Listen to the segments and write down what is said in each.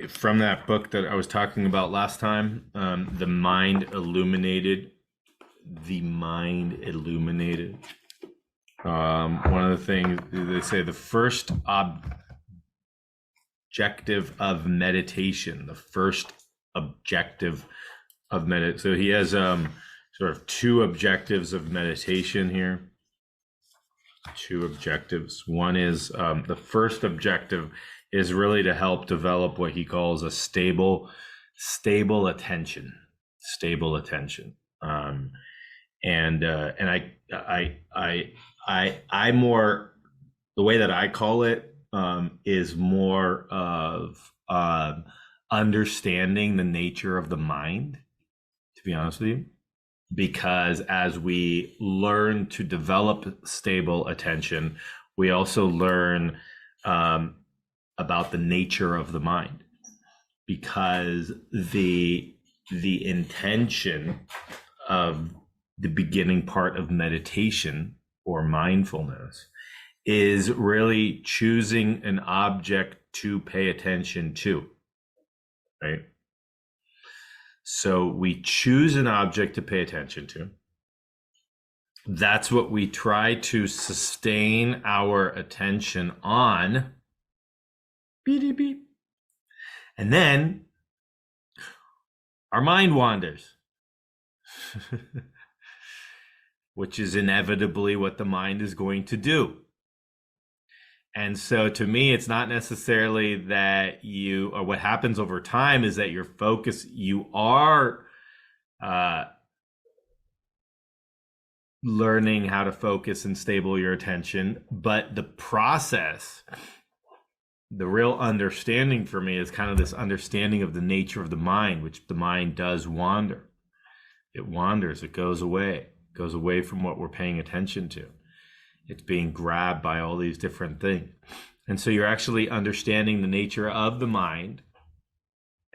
from that book that I was talking about last time, The Mind Illuminated. The Mind Illuminated. One of the things they say, the first objective of meditation, the first objective of meditation. So he has sort of two objectives of meditation here. Two objectives. One is the first objective is really to help develop what he calls a stable attention. Stable attention. And I more, the way that I call it is more of understanding the nature of the mind, to be honest with you. Because as we learn to develop stable attention, we also learn about the nature of the mind. Because the intention of the beginning part of meditation or mindfulness is really choosing an object to pay attention to, right? So we choose an object to pay attention to. That's what we try to sustain our attention on. Beep, beep. And then our mind wanders, which is inevitably what the mind is going to do. And so to me, it's not necessarily that you, or what happens over time is that your focus, you are learning how to focus and stable your attention, but the process, the real understanding for me is kind of this understanding of the nature of the mind, which the mind does wander. It wanders, it goes away from what we're paying attention to. It's being grabbed by all these different things. And so you're actually understanding the nature of the mind.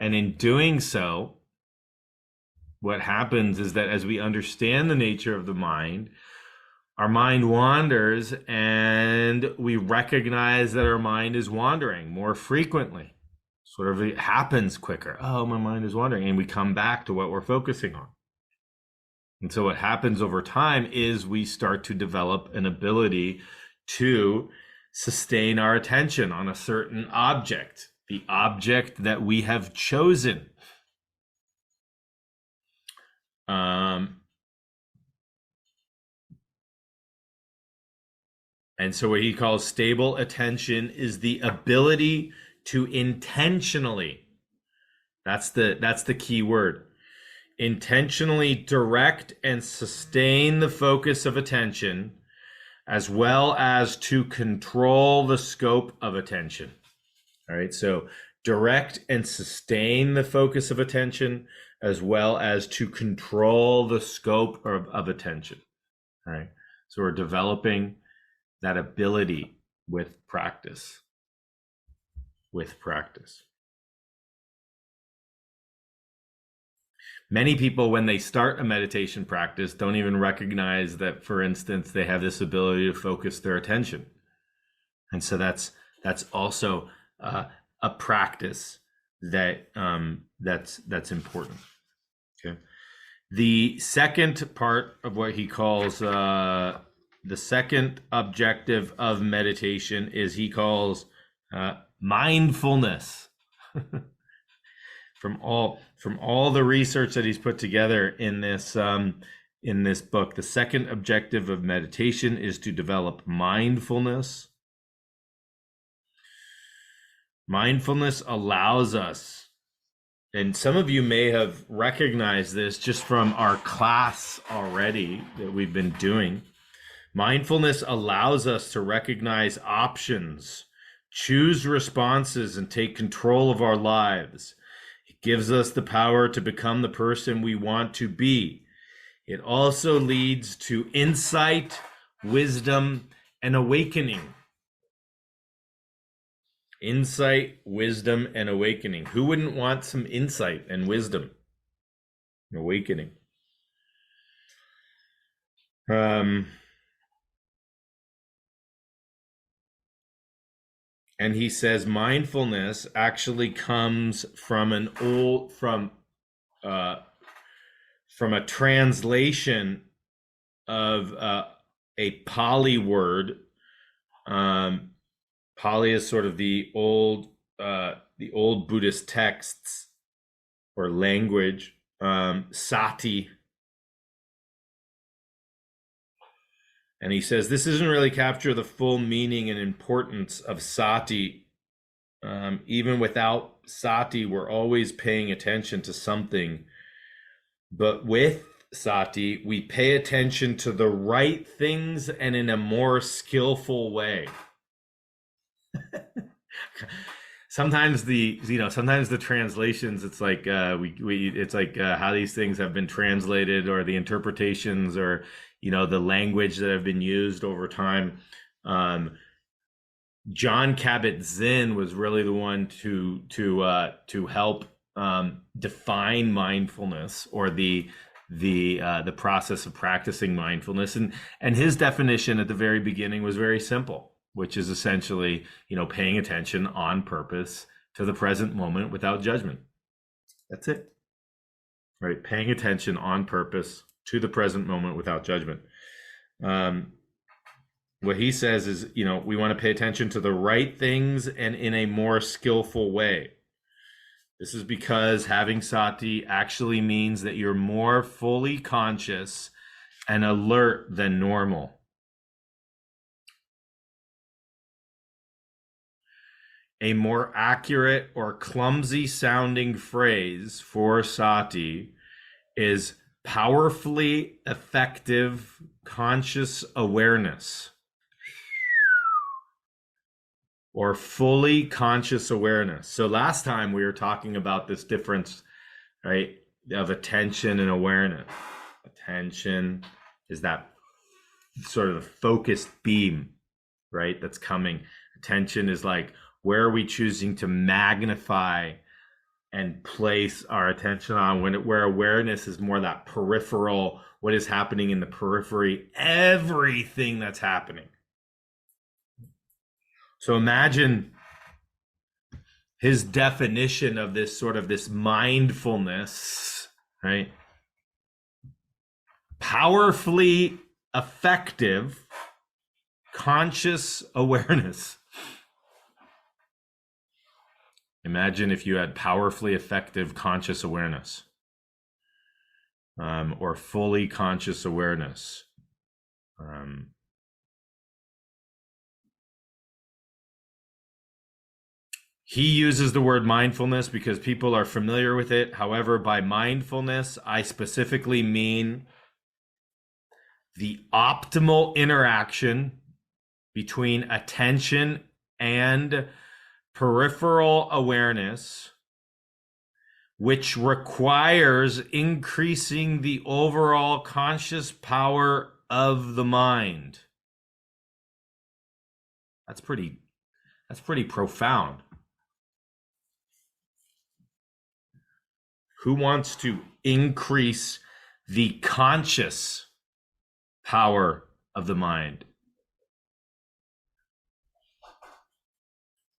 And in doing so, what happens is that as we understand the nature of the mind, our mind wanders and we recognize that our mind is wandering more frequently. Sort of it happens quicker. Oh, my mind is wandering. And we come back to what we're focusing on. And so what happens over time is we start to develop an ability to sustain our attention on a certain object, the object that we have chosen. And so what he calls stable attention is the ability to intentionally, that's the key word, intentionally direct and sustain the focus of attention, as well as to control the scope of attention. All right, so direct and sustain the focus of attention, as well as to control the scope of attention. All right, so we're developing that ability with practice. Many people, when they start a meditation practice, don't even recognize that, for instance, they have this ability to focus their attention. And so that's also a practice that's important. Okay. The second part of what he calls the second objective of meditation is he calls mindfulness. From all the research that he's put together in this book, the second objective of meditation is to develop mindfulness. Mindfulness allows us, and some of you may have recognized this just from our class already that we've been doing. Mindfulness allows us to recognize options, choose responses, and take control of our lives. It gives us the power to become the person we want to be. It also leads to insight, wisdom, and awakening. Insight, wisdom, and awakening. Who wouldn't want some insight and wisdom and awakening? And he says mindfulness actually comes from a translation of a Pali word. Pali is sort of the old Buddhist texts or language. Sati. And he says this doesn't really capture the full meaning and importance of sati. Even without sati, we're always paying attention to something. But with sati, we pay attention to the right things and in a more skillful way. Sometimes the translations, it's like how these things have been translated, or the interpretations, or the language that have been used over time. John Kabat-Zinn was really the one to help define mindfulness, or the process of practicing mindfulness, and his definition at the very beginning was very simple, which is essentially paying attention on purpose to the present moment without judgment. That's it, right? Paying attention on purpose to the present moment without judgment. What he says is, we want to pay attention to the right things and in a more skillful way. This is because having sati actually means that you're more fully conscious and alert than normal. A more accurate or clumsy sounding phrase for sati is powerfully effective conscious awareness, or fully conscious awareness. So last time we were talking about this difference, right, of attention and awareness. Attention is that sort of focused beam, right, that's coming. Attention is like, where are we choosing to magnify and place our attention on, where awareness is more that peripheral, what is happening in the periphery, everything that's happening. So imagine his definition of this mindfulness, right? Powerfully effective conscious awareness. Imagine if you had powerfully effective conscious awareness, or fully conscious awareness. He uses the word mindfulness because people are familiar with it. However, by mindfulness, I specifically mean the optimal interaction between attention and peripheral awareness, which requires increasing the overall conscious power of the mind. That's pretty profound. Who wants to increase the conscious power of the mind?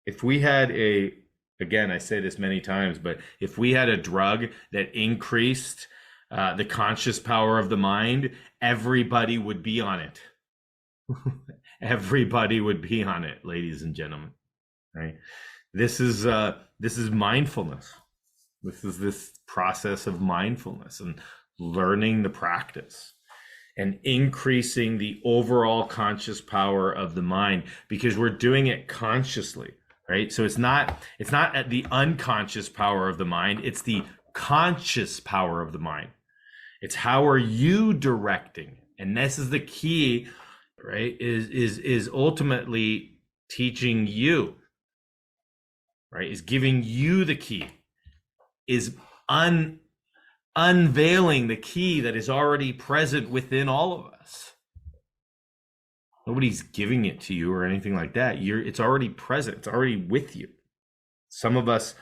If we had again, I say this many times, but if we had a drug that increased the conscious power of the mind, everybody would be on it. Everybody would be on it, ladies and gentlemen. Right? This is mindfulness. This is this process of mindfulness and learning the practice and increasing the overall conscious power of the mind, because we're doing it consciously. Right? So it's not at the unconscious power of the mind, it's the conscious power of the mind. It's how are you directing? And this is the key, right? Is ultimately teaching you, right? Is giving you the key, is unveiling the key that is already present within all of us. Nobody's giving it to you or anything like that. It's already present. It's already with you. Some of us,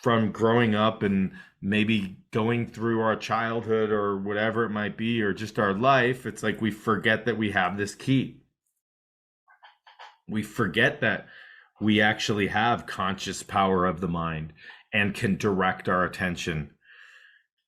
from growing up and maybe going through our childhood or whatever it might be, or just our life, it's like we forget that we have this key. We forget that we actually have conscious power of the mind and can direct our attention,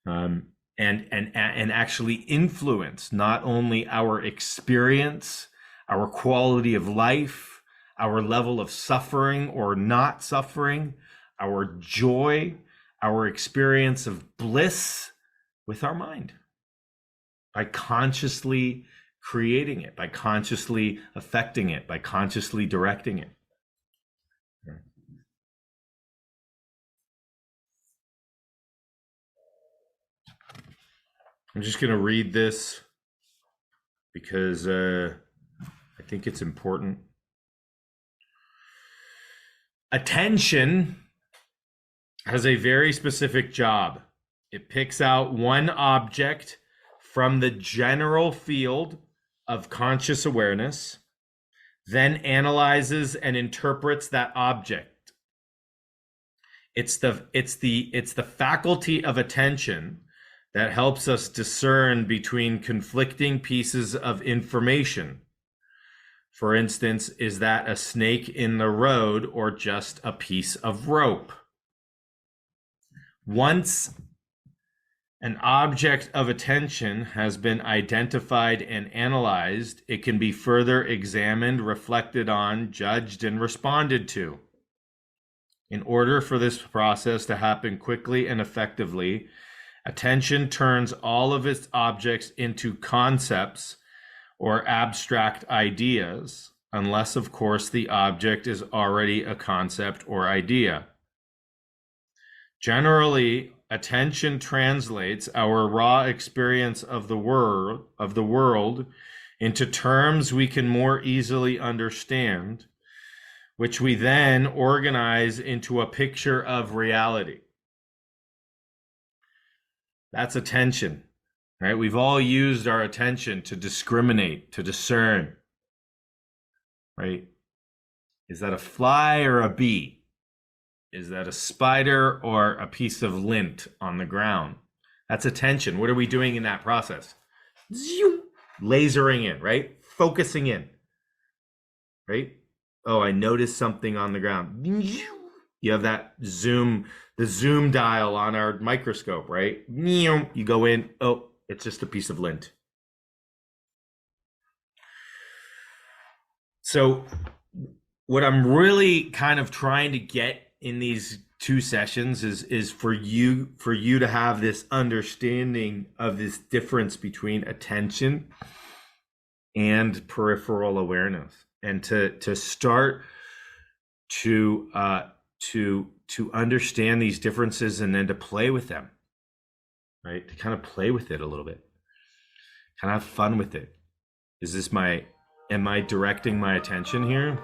and actually influence not only our experience, our quality of life, our level of suffering or not suffering, our joy, our experience of bliss with our mind, by consciously creating it, by consciously affecting it, by consciously directing it. I'm just going to read this because I think it's important. Attention has a very specific job. It picks out one object from the general field of conscious awareness, then analyzes and interprets that object. It's the faculty of attention that helps us discern between conflicting pieces of information. For instance, is that a snake in the road or just a piece of rope? Once an object of attention has been identified and analyzed, it can be further examined, reflected on, judged, and responded to. In order for this process to happen quickly and effectively, attention turns all of its objects into concepts or abstract ideas, unless, of course, the object is already a concept or idea. Generally, attention translates our raw experience of the world into terms we can more easily understand, which we then organize into a picture of reality. That's attention, right? We've all used our attention to discriminate, to discern, right? Is that a fly or a bee? Is that a spider or a piece of lint on the ground? That's attention. What are we doing in that process? Lasering in, right? Focusing in, right? Oh, I noticed something on the ground. You have that zoom, the zoom dial on our microscope, right? You go in, oh, it's just a piece of lint. So what I'm really kind of trying to get in these two sessions is for you to have this understanding of this difference between attention and peripheral awareness, and to start to understand these differences and then to play with them, right? To kind of play with it a little bit, kind of have fun with it. Am I directing my attention here?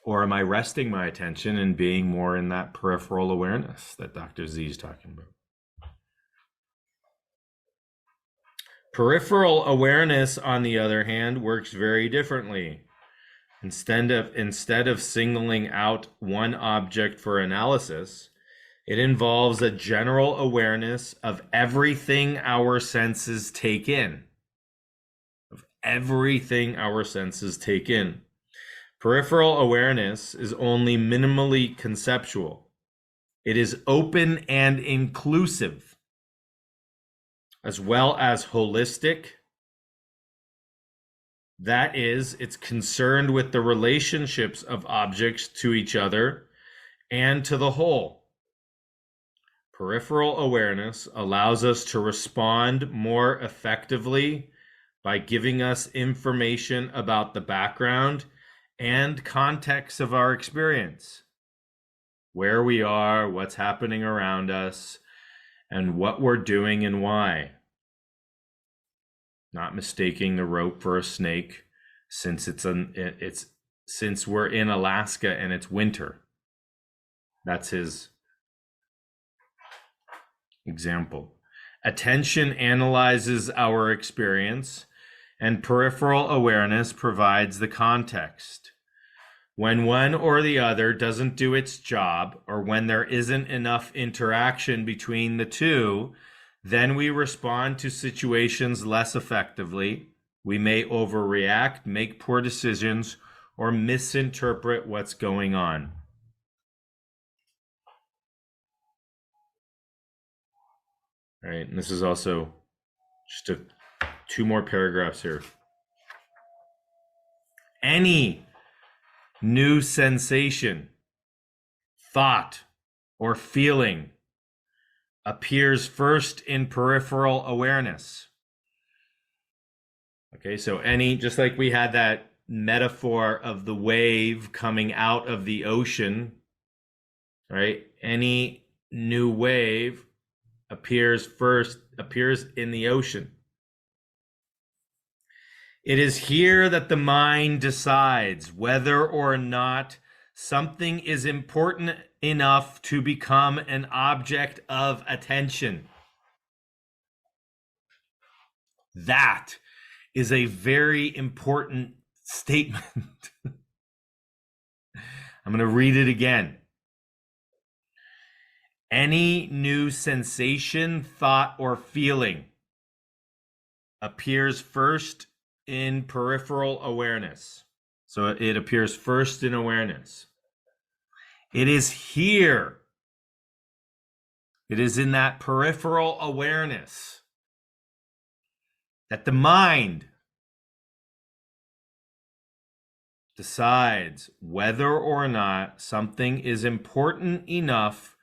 Or am I resting my attention and being more in that peripheral awareness that Dr. Z is talking about? Peripheral awareness, on the other hand, works very differently. Instead of singling out one object for analysis, it involves a general awareness of everything our senses take in. Peripheral awareness is only minimally conceptual. It is open and inclusive, as well as holistic. That is, it's concerned with the relationships of objects to each other and to the whole. Peripheral awareness allows us to respond more effectively by giving us information about the background and context of our experience, where we are, what's happening around us, and what we're doing and why. Not mistaking the rope for a snake, since since we're in Alaska and it's winter. That's his example. Attention analyzes our experience, and peripheral awareness provides the context. When one or the other doesn't do its job, or when there isn't enough interaction between the two, then we respond to situations less effectively, We may overreact, make poor decisions, or misinterpret what's going on. All right, and this is also just two more paragraphs here. Any new sensation, thought, or feeling appears first in peripheral awareness. Okay, so just like we had that metaphor of the wave coming out of the ocean, right? Any new wave appears in the ocean. It is here that the mind decides whether or not something is important enough to become an object of attention. That is a very important statement. I'm going to read it again. Any new sensation, thought, or feeling appears first in peripheral awareness. So it appears first in awareness. It is here. It is in that peripheral awareness that the mind decides whether or not something is important enough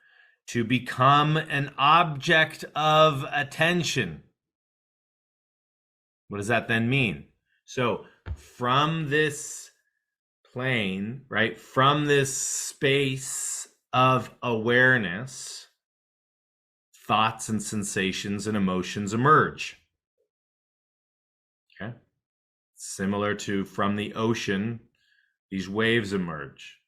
to become an object of attention. What does that then mean? So from this plane, right, from this space of awareness, thoughts and sensations and emotions emerge. Okay? Similar to from the ocean, these waves emerge.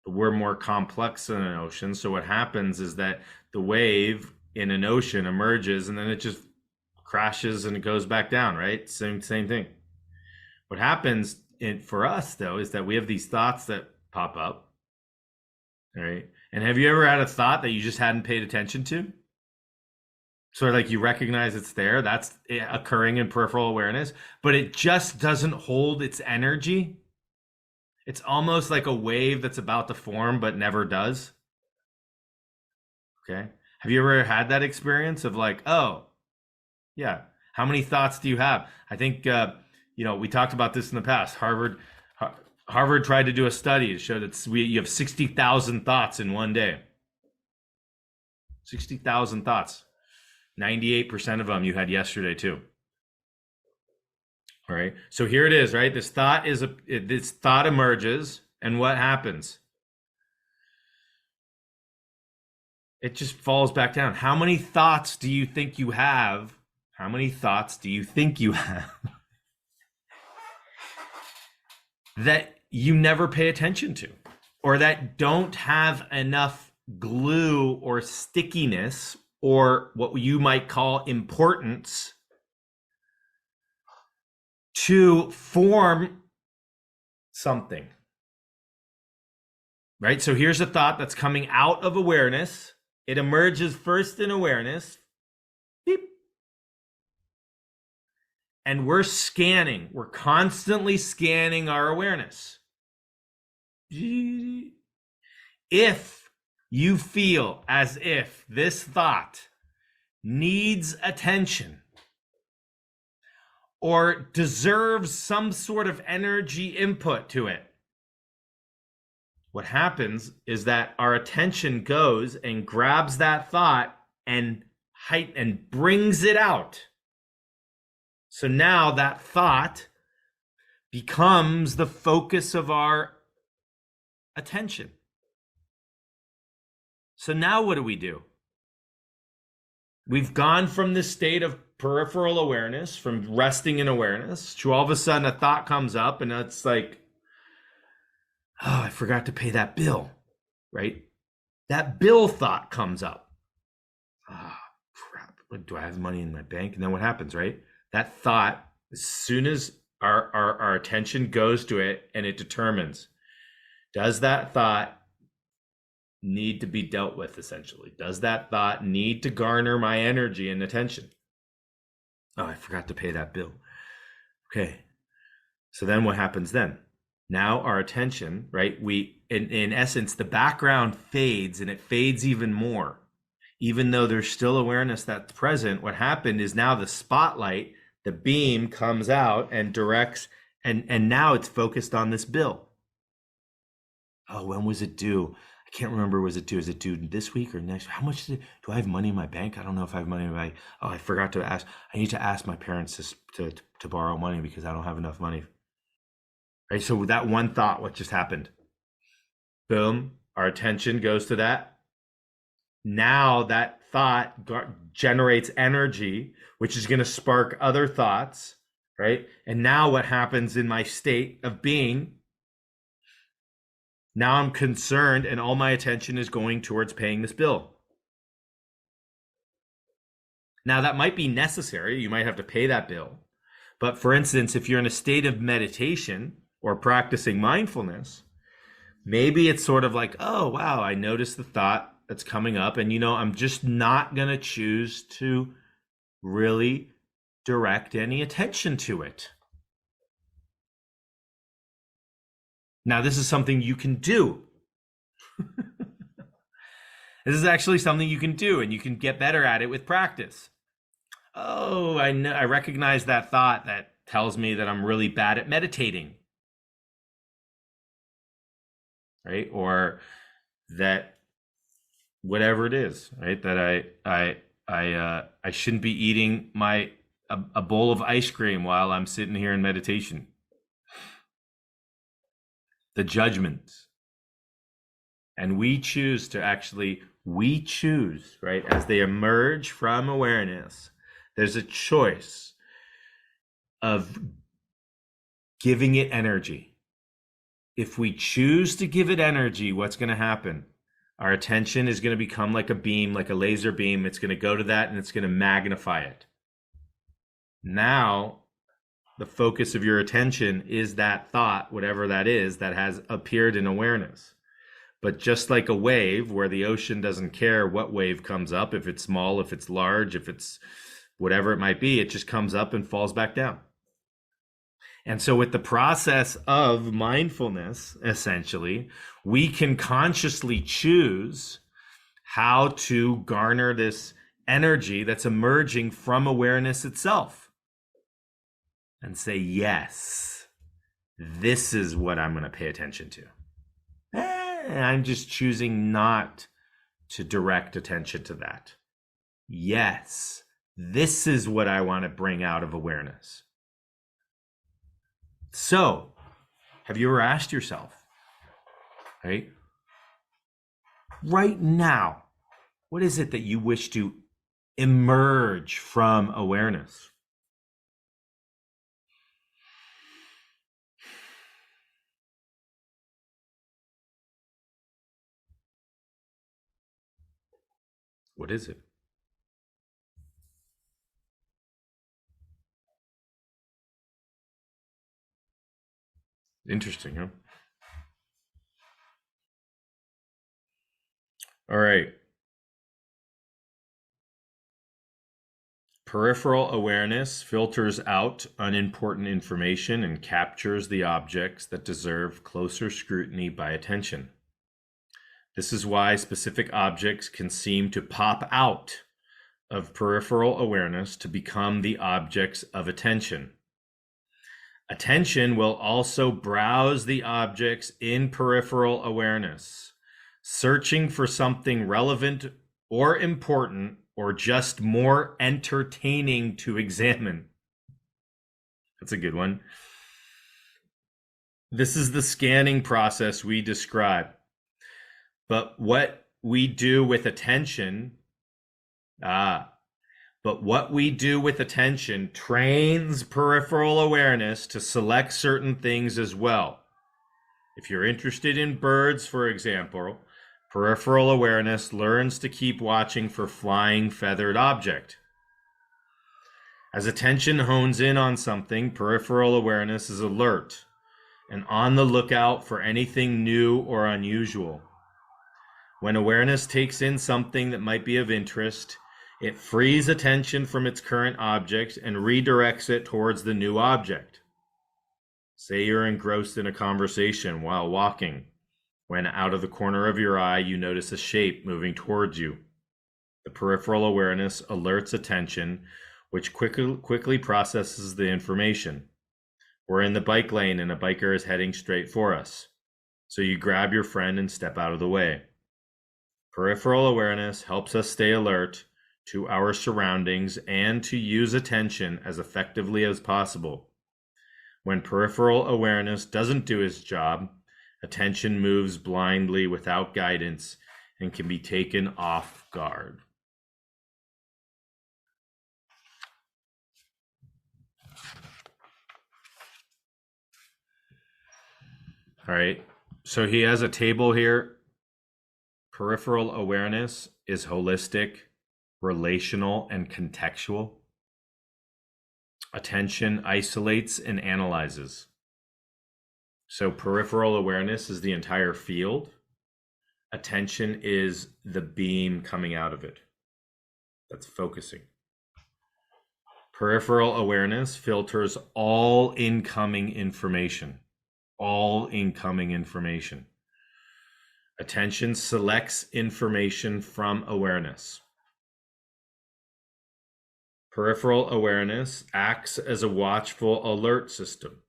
But we're more complex than an ocean. So what happens is that the wave in an ocean emerges and then it just crashes and it goes back down, right? Same thing. What happens for us, though, is that we have these thoughts that pop up, right? And have you ever had a thought that you just hadn't paid attention to? Sort of like you recognize it's there, that's occurring in peripheral awareness, but it just doesn't hold its energy. It's almost like a wave that's about to form but never does. Okay. Have you ever had that experience of like, oh, yeah, how many thoughts do you have? I think, we talked about this in the past. Harvard tried to do a study to show that you have 60,000 thoughts in one day. 60,000 thoughts. 98% of them you had yesterday too. All right. So here it is, right? This thought emerges, and what happens? It just falls back down. How many thoughts do you think you have? How many thoughts do you think you have that you never pay attention to, or that don't have enough glue or stickiness or what you might call importance to form something? Right? So here's a thought that's coming out of awareness. It emerges first in awareness. Beep. And we're constantly scanning our awareness. If you feel as if this thought needs attention or deserves some sort of energy input to it, what happens is that our attention goes and grabs that thought and brings it out. So now that thought becomes the focus of our attention. So now what do? We've gone from this state of peripheral awareness, from resting in awareness, to all of a sudden a thought comes up and it's like, oh, I forgot to pay that bill, right? That bill thought comes up. Oh, crap. Do I have money in my bank? And then what happens, right? That thought, as soon as our attention goes to it and it determines, does that thought need to be dealt with, essentially? Does that thought need to garner my energy and attention? Oh, I forgot to pay that bill. Okay. So then what happens then? Now our attention, right? In essence, the background fades, and it fades even more. Even though there's still awareness that's present, what happened is now the spotlight, the beam comes out and directs, and now it's focused on this bill. Oh, when was it due? I can't remember. Was it due? Is it due this week or next? How much do I have money in my bank? I don't know if I have money in my bank. Oh, I forgot to ask. I need to ask my parents to borrow money because I don't have enough money. Right. So with that one thought, what just happened? Boom. Our attention goes to that. Now that thought generates energy, which is going to spark other thoughts. Right. And now what happens in my state of being? Now I'm concerned and all my attention is going towards paying this bill. Now that might be necessary. You might have to pay that bill. But for instance, if you're in a state of meditation or practicing mindfulness, maybe it's sort of like, oh, wow, I noticed the thought that's coming up. And, I'm just not going to choose to really direct any attention to it. Now, this is something you can do. This is actually something you can do, and you can get better at it with practice. Oh, I know. I recognize that thought that tells me that I'm really bad at meditating. Right? Or that whatever it is, right? That I shouldn't be eating a bowl of ice cream while I'm sitting here in meditation. The judgments. And we choose, right? As they emerge from awareness, there's a choice of giving it energy. If we choose to give it energy, what's going to happen? Our attention is going to become like a beam, like a laser beam. It's going to go to that and it's going to magnify it. Now, the focus of your attention is that thought, whatever that is, that has appeared in awareness. But just like a wave, where the ocean doesn't care what wave comes up, if it's small, if it's large, if it's whatever it might be, it just comes up and falls back down. And so with the process of mindfulness, essentially, we can consciously choose how to garner this energy that's emerging from awareness itself. And say, yes, this is what I'm going to pay attention to. I'm just choosing not to direct attention to that. Yes, this is what I want to bring out of awareness. So, have you ever asked yourself, right now, what is it that you wish to emerge from awareness? What is it? Interesting, huh? All right. Peripheral awareness filters out unimportant information and captures the objects that deserve closer scrutiny by attention. This is why specific objects can seem to pop out of peripheral awareness to become the objects of attention. Attention will also browse the objects in peripheral awareness, searching for something relevant or important or just more entertaining to examine. That's a good one. This is the scanning process we describe. But what we do with attention, trains peripheral awareness to select certain things as well. If you're interested in birds, for example, peripheral awareness learns to keep watching for flying feathered object. As attention hones in on something, peripheral awareness is alert and on the lookout for anything new or unusual. When awareness takes in something that might be of interest, It frees attention from its current object and redirects it towards the new object. Say you're engrossed in a conversation while walking, when out of the corner of your eye you notice a shape moving towards you. The peripheral awareness alerts attention, which quickly processes the information. We're in the bike lane and a biker is heading straight for us. So you grab your friend and step out of the way. Peripheral awareness helps us stay alert to our surroundings and to use attention as effectively as possible. When peripheral awareness doesn't do its job, attention moves blindly without guidance and can be taken off guard. All right, so he has a table here. Peripheral awareness is holistic, relational, and contextual. Attention isolates and analyzes. So peripheral awareness is the entire field. Attention is the beam coming out of it. That's focusing. Peripheral awareness filters all incoming information. All incoming information. Attention selects information from awareness. Peripheral awareness acts as a watchful alert system.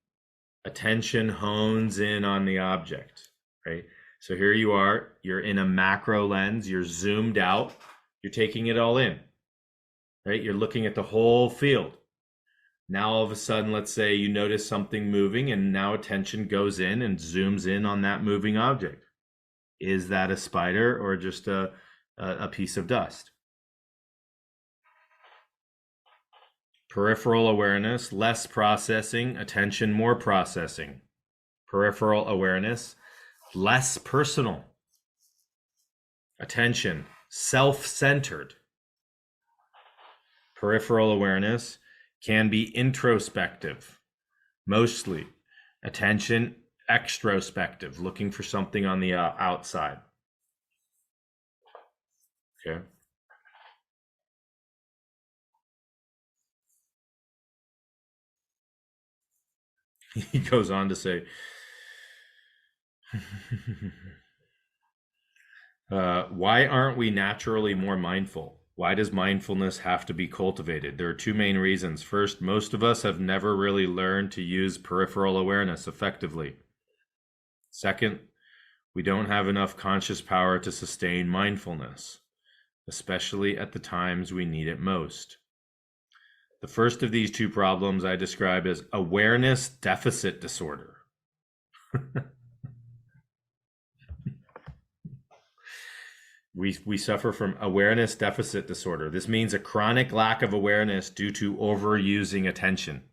Attention hones in on the object, right? So here you are, you're in a macro lens, you're zoomed out, you're taking it all in, right? You're looking at the whole field. Now, all of a sudden, let's say you notice something moving and now attention goes in and zooms in on that moving object. Is that a spider or just a piece of dust? Peripheral awareness, less processing, attention, more processing. Peripheral awareness, less personal. Attention, self-centered. Peripheral awareness can be introspective, mostly. Attention, extrospective, looking for something on the outside. Okay. He goes on to say, why aren't we naturally more mindful? Why does mindfulness have to be cultivated? There are two main reasons. First, most of us have never really learned to use peripheral awareness effectively. Second, we don't have enough conscious power to sustain mindfulness, especially at the times we need it most. The first of these two problems I describe as awareness deficit disorder. We suffer from awareness deficit disorder. This means a chronic lack of awareness due to overusing attention.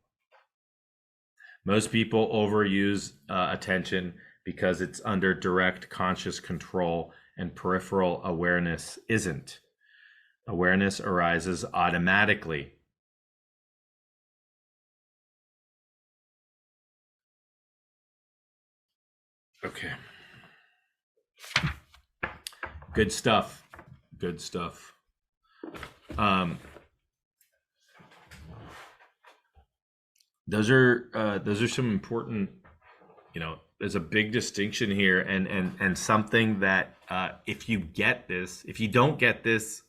Most people overuse attention because it's under direct conscious control, and peripheral awareness isn't. Awareness arises automatically. Okay. Good stuff. Good stuff. Those are some important, there's a big distinction here, and something that if you don't get this,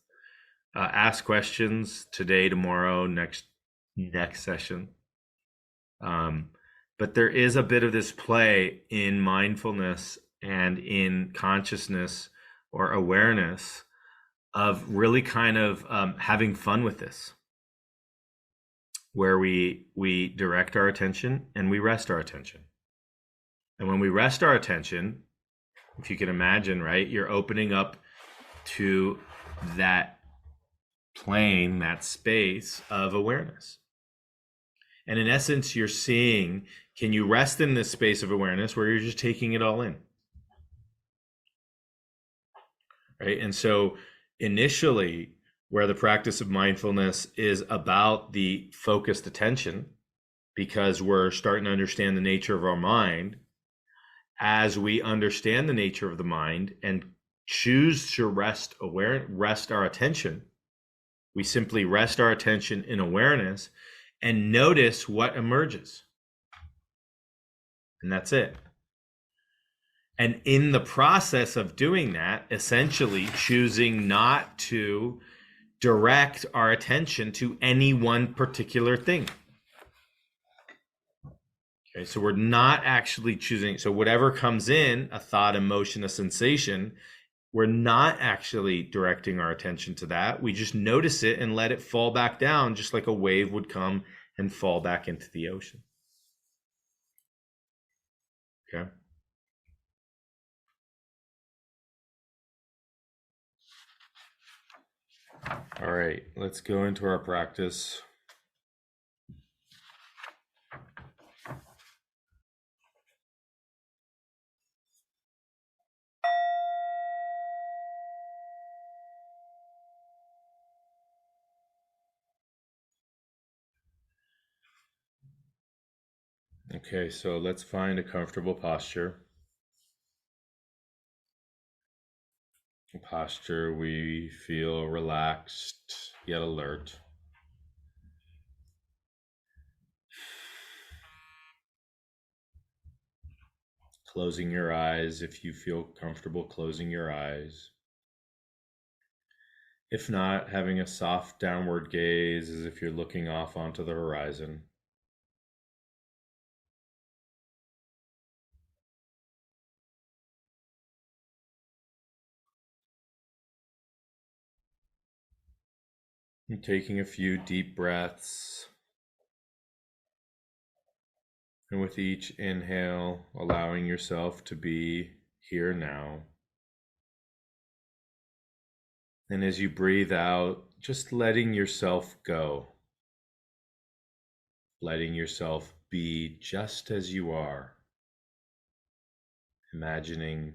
ask questions today, tomorrow, next session. But there is a bit of this play in mindfulness and in consciousness or awareness of really kind of having fun with this, where we direct our attention and we rest our attention. And when we rest our attention, if you can imagine, right, you're opening up to that plane, that space of awareness. And in essence, you're seeing, can you rest in this space of awareness where you're just taking it all in? Right? And so initially, where the practice of mindfulness is about the focused attention, because we're starting to understand the nature of our mind, as we understand the nature of the mind and choose to rest our attention, We simply rest our attention in awareness and notice what emerges. And that's it. And in the process of doing that, essentially choosing not to direct our attention to any one particular thing. Okay, so we're not actually choosing. So whatever comes in, a thought, emotion, a sensation, we're not actually directing our attention to that. We just notice it and let it fall back down, just like a wave would come and fall back into the ocean. Okay. All right, let's go into our practice. Okay, so let's find a comfortable posture. A posture we feel relaxed yet alert. Closing your eyes if you feel comfortable closing your eyes. If not, having a soft downward gaze as if you're looking off onto the horizon. And taking a few deep breaths. And with each inhale, allowing yourself to be here now. And as you breathe out, just letting yourself go. Letting yourself be just as you are. Imagining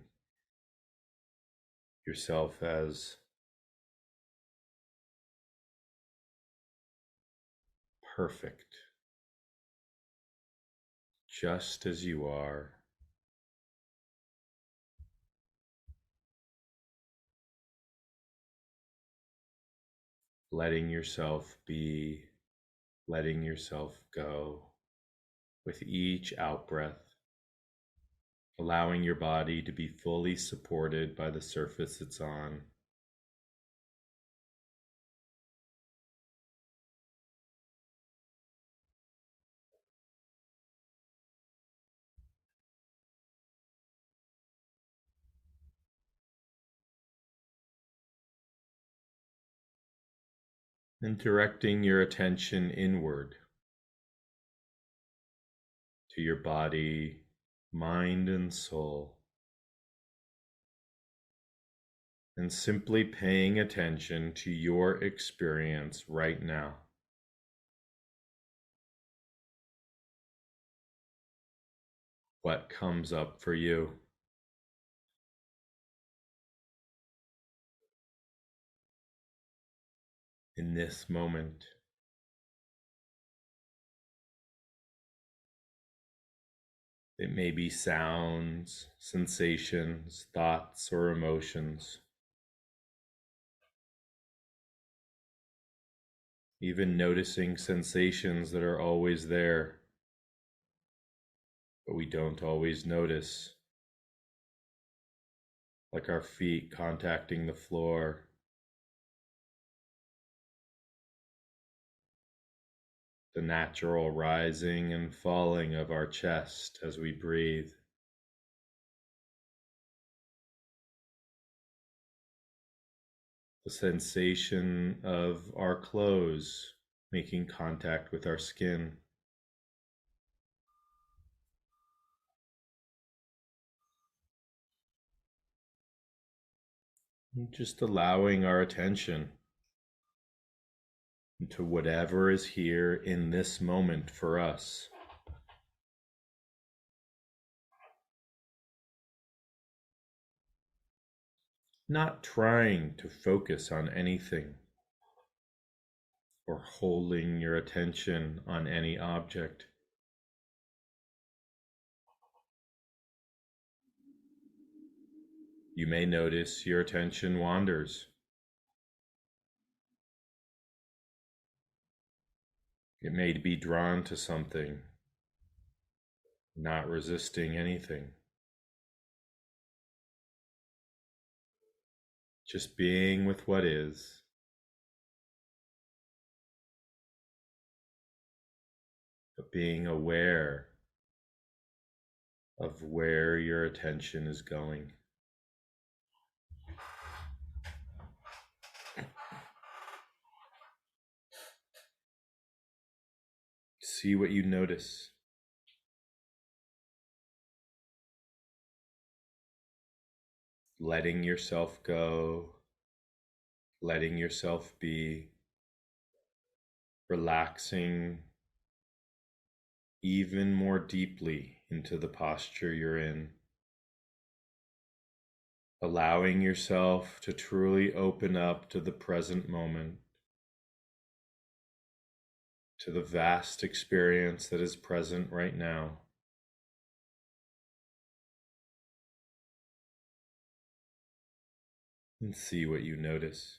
yourself as perfect, just as you are. Letting yourself be, letting yourself go with each out-breath, allowing your body to be fully supported by the surface it's on. And directing your attention inward to your body, mind, and soul. And simply paying attention to your experience right now. What comes up for you? In this moment. It may be sounds, sensations, thoughts, or emotions. Even noticing sensations that are always there, but we don't always notice. Like our feet contacting the floor. The natural rising and falling of our chest as we breathe. The sensation of our clothes making contact with our skin. Just allowing our attention to whatever is here in this moment for us. Not trying to focus on anything or holding your attention on any object. You may notice your attention wanders. It may be drawn to something, not resisting anything. Just being with what is. But being aware of where your attention is going. See what you notice. Letting yourself go, letting yourself be, relaxing even more deeply into the posture you're in, allowing yourself to truly open up to the present moment, to the vast experience that is present right now. And see what you notice.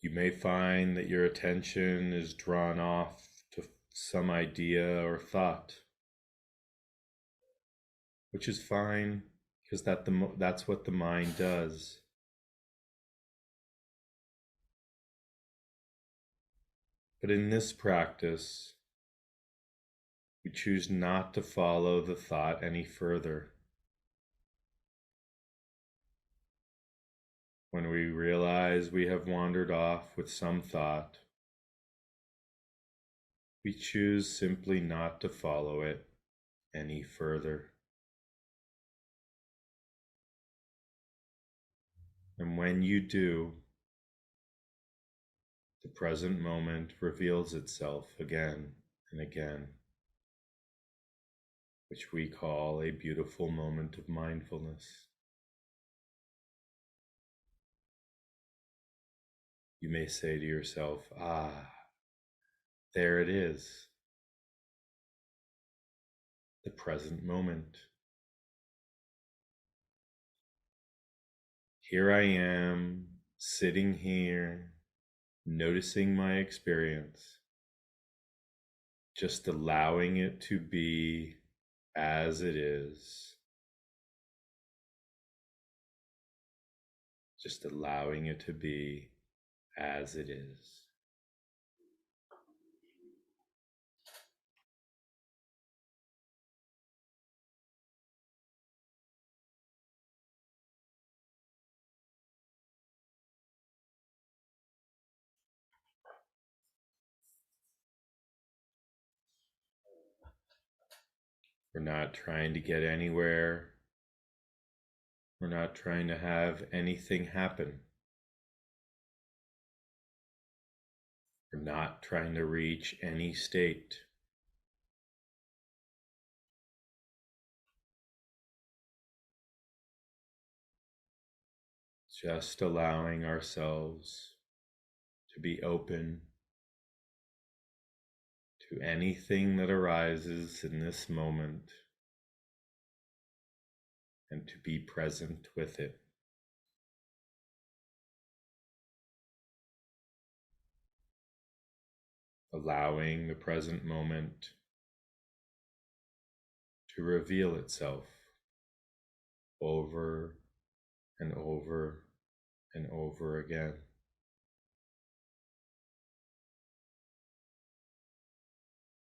You may find that your attention is drawn off to some idea or thought, which is fine because that's what the mind does. But in this practice, we choose not to follow the thought any further. When we realize we have wandered off with some thought, we choose simply not to follow it any further. And when you do, the present moment reveals itself again and again, which we call a beautiful moment of mindfulness. You may say to yourself, there it is, the present moment. Here I am, sitting here, noticing my experience, just allowing it to be as it is, just allowing it to be as it is. We're not trying to get anywhere. We're not trying to have anything happen. We're not trying to reach any state. Just allowing ourselves to be open to anything that arises in this moment and to be present with it. Allowing the present moment to reveal itself over and over and over again.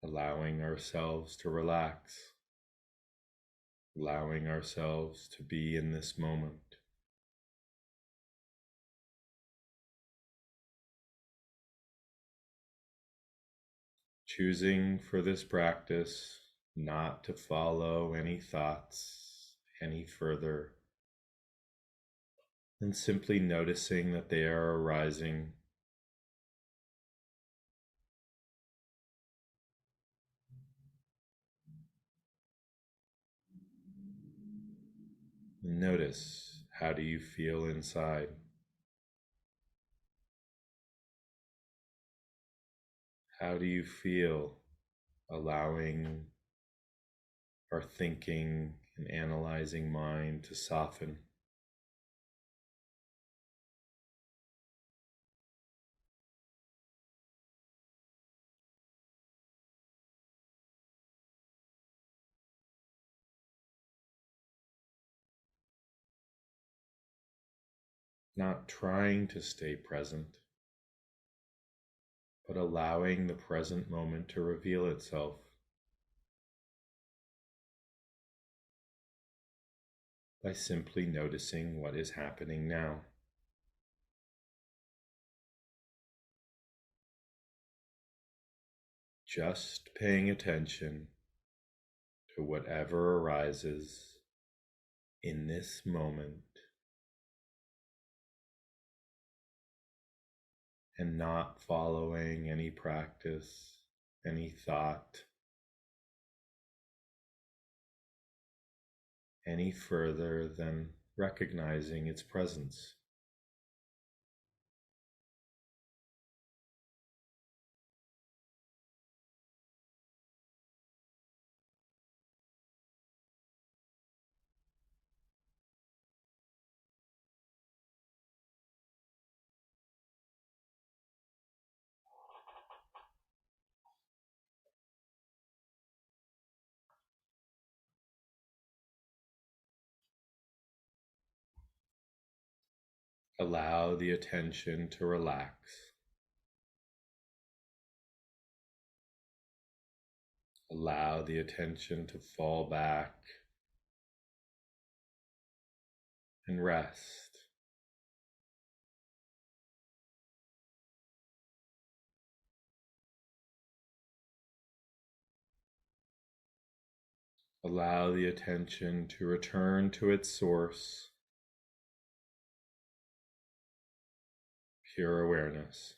Allowing ourselves to relax, allowing ourselves to be in this moment. Choosing for this practice not to follow any thoughts any further, and simply noticing that they are arising Notice, how do you feel inside? How do you feel allowing our thinking and analyzing mind to soften? Not trying to stay present, but allowing the present moment to reveal itself. By simply noticing what is happening now. Just paying attention to whatever arises in this moment, and not following any practice, any thought, any further than recognizing its presence. Allow the attention to relax. Allow the attention to fall back and rest. Allow the attention to return to its source, pure awareness.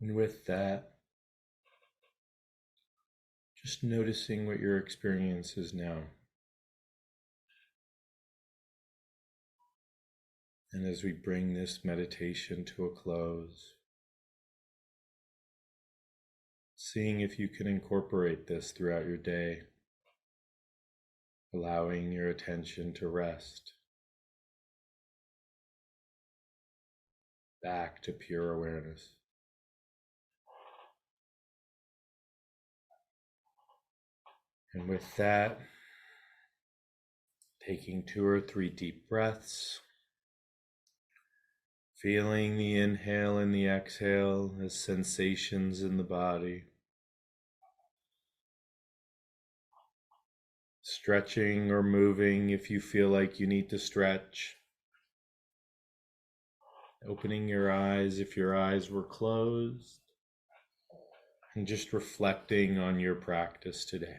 And with that, just noticing what your experience is now. And as we bring this meditation to a close, seeing if you can incorporate this throughout your day, allowing your attention to rest, back to pure awareness. And with that, taking 2 or 3 deep breaths, feeling the inhale and the exhale as sensations in the body, stretching or moving if you feel like you need to stretch, opening your eyes if your eyes were closed, and just reflecting on your practice today.